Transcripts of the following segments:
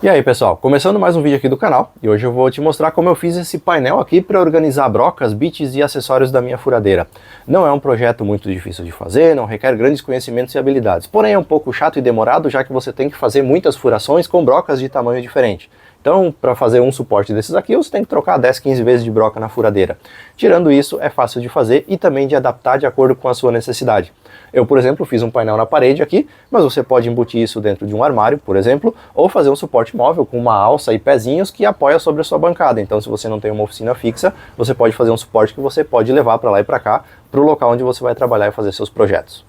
E aí pessoal, começando mais um vídeo aqui do canal, e hoje eu vou te mostrar como eu fiz esse painel aqui para organizar brocas, bits e acessórios da minha furadeira. Não é um projeto muito difícil de fazer, não requer grandes conhecimentos e habilidades, porém é um pouco chato e demorado, já que você tem que fazer muitas furações com brocas de tamanho diferente. Então, para fazer um suporte desses aqui, você tem que trocar 10, 15 vezes de broca na furadeira. Tirando isso, é fácil de fazer e também de adaptar de acordo com a sua necessidade. Eu, por exemplo, fiz um painel na parede aqui, mas você pode embutir isso dentro de um armário, por exemplo, ou fazer um suporte móvel com uma alça e pezinhos que apoia sobre a sua bancada. Então, se você não tem uma oficina fixa, você pode fazer um suporte que você pode levar para lá e para cá, para o local onde você vai trabalhar e fazer seus projetos.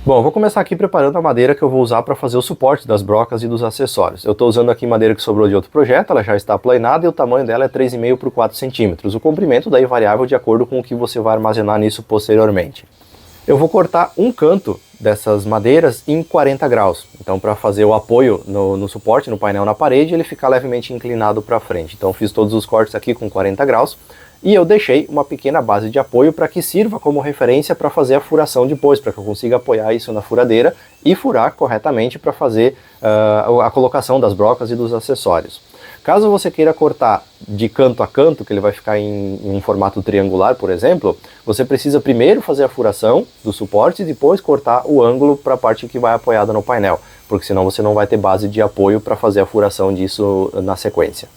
Bom, eu vou começar aqui preparando a madeira que eu vou usar para fazer o suporte das brocas e dos acessórios. Eu estou usando aqui madeira que sobrou de outro projeto, ela já está aplanada e o tamanho dela é 3,5 por 4 centímetros. O comprimento daí variável de acordo com o que você vai armazenar nisso posteriormente. Eu vou cortar um canto dessas madeiras em 40 graus. Então, para fazer o apoio no suporte, no painel na parede, ele ficar levemente inclinado para frente. Então, fiz todos os cortes aqui com 40 graus. E eu deixei uma pequena base de apoio para que sirva como referência para fazer a furação depois, para que eu consiga apoiar isso na furadeira e furar corretamente para fazer a colocação das brocas e dos acessórios. Caso você queira cortar de canto a canto, que ele vai ficar em um formato triangular, por exemplo, você precisa primeiro fazer a furação do suporte e depois cortar o ângulo para a parte que vai apoiada no painel, porque senão você não vai ter base de apoio para fazer a furação disso na sequência.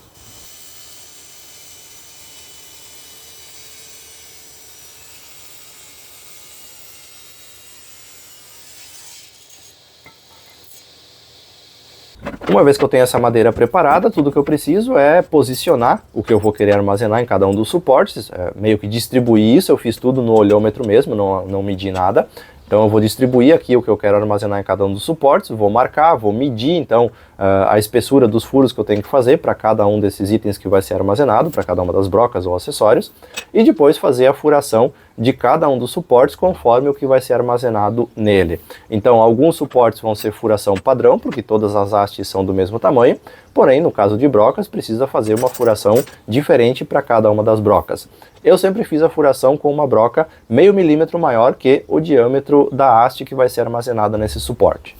Uma vez que eu tenho essa madeira preparada, tudo que eu preciso é posicionar o que eu vou querer armazenar em cada um dos suportes, meio que distribuir isso. Eu fiz tudo no olhômetro mesmo, não medi nada. Então eu vou distribuir aqui o que eu quero armazenar em cada um dos suportes, vou marcar, vou medir então a espessura dos furos que eu tenho que fazer para cada um desses itens que vai ser armazenado, para cada uma das brocas ou acessórios, e depois fazer a furação de cada um dos suportes conforme o que vai ser armazenado nele. Então alguns suportes vão ser furação padrão, porque todas as hastes são do mesmo tamanho, porém no caso de brocas precisa fazer uma furação diferente para cada uma das brocas. Eu sempre fiz a furação com uma broca meio milímetro maior que o diâmetro da haste que vai ser armazenada nesse suporte.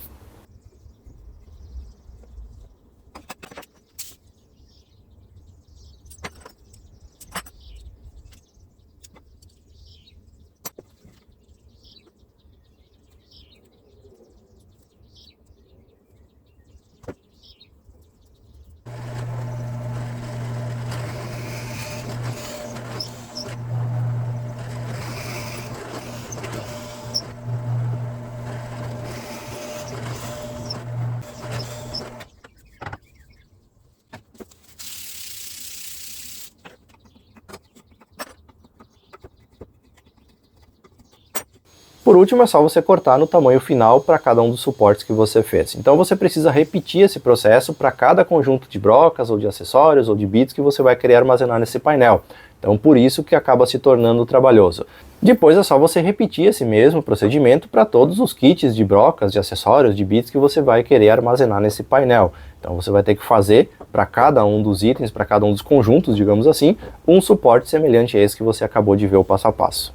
Por último, é só você cortar no tamanho final para cada um dos suportes que você fez. Então você precisa repetir esse processo para cada conjunto de brocas, ou de acessórios, ou de bits que você vai querer armazenar nesse painel. Então por isso que acaba se tornando trabalhoso. Depois é só você repetir esse mesmo procedimento para todos os kits de brocas, de acessórios, de bits que você vai querer armazenar nesse painel. Então você vai ter que fazer para cada um dos itens, para cada um dos conjuntos, digamos assim, um suporte semelhante a esse que você acabou de ver o passo a passo.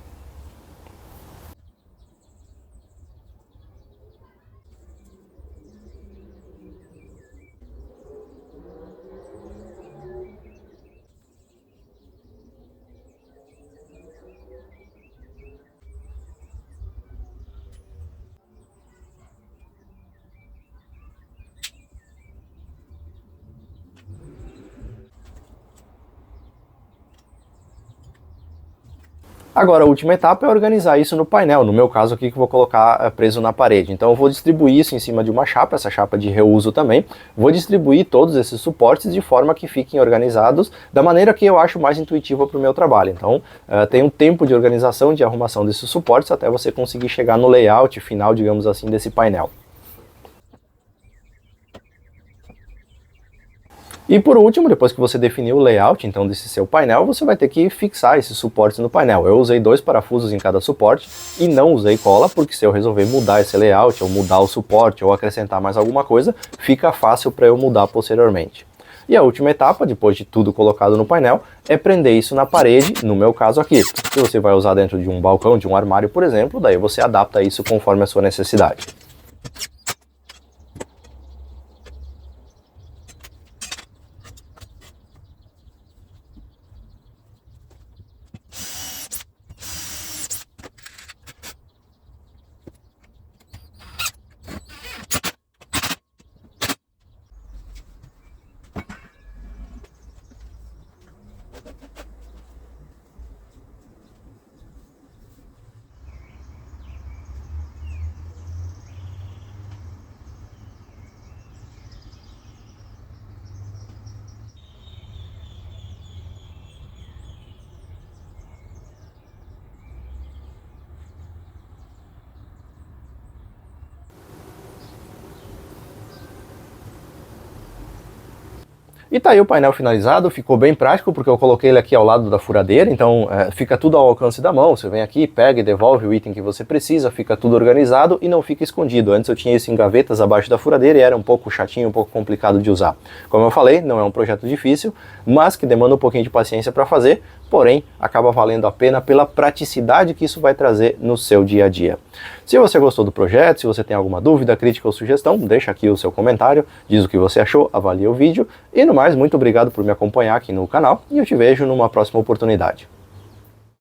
Agora a última etapa é organizar isso no painel, no meu caso aqui que eu vou colocar preso na parede. Então eu vou distribuir isso em cima de uma chapa, essa chapa de reuso também. Vou distribuir todos esses suportes de forma que fiquem organizados da maneira que eu acho mais intuitiva para o meu trabalho. Então tem um tempo de organização, de arrumação desses suportes até você conseguir chegar no layout final, digamos assim, desse painel. E por último, depois que você definiu o layout então desse seu painel, você vai ter que fixar esses suportes no painel. Eu usei 2 parafusos em cada suporte e não usei cola, porque se eu resolver mudar esse layout, ou mudar o suporte, ou acrescentar mais alguma coisa, fica fácil para eu mudar posteriormente. E a última etapa, depois de tudo colocado no painel, é prender isso na parede, no meu caso aqui. Se você vai usar dentro de um balcão, de um armário, por exemplo, daí você adapta isso conforme a sua necessidade. E tá aí o painel finalizado, ficou bem prático porque eu coloquei ele aqui ao lado da furadeira, então fica tudo ao alcance da mão, você vem aqui, pega e devolve o item que você precisa, fica tudo organizado e não fica escondido. Antes eu tinha isso em gavetas abaixo da furadeira e era um pouco chatinho, um pouco complicado de usar. Como eu falei, não é um projeto difícil, mas que demanda um pouquinho de paciência para fazer, porém acaba valendo a pena pela praticidade que isso vai trazer no seu dia a dia. Se você gostou do projeto, se você tem alguma dúvida, crítica ou sugestão, deixa aqui o seu comentário, diz o que você achou, avalia o vídeo e no mais, muito obrigado por me acompanhar aqui no canal e eu te vejo numa próxima oportunidade.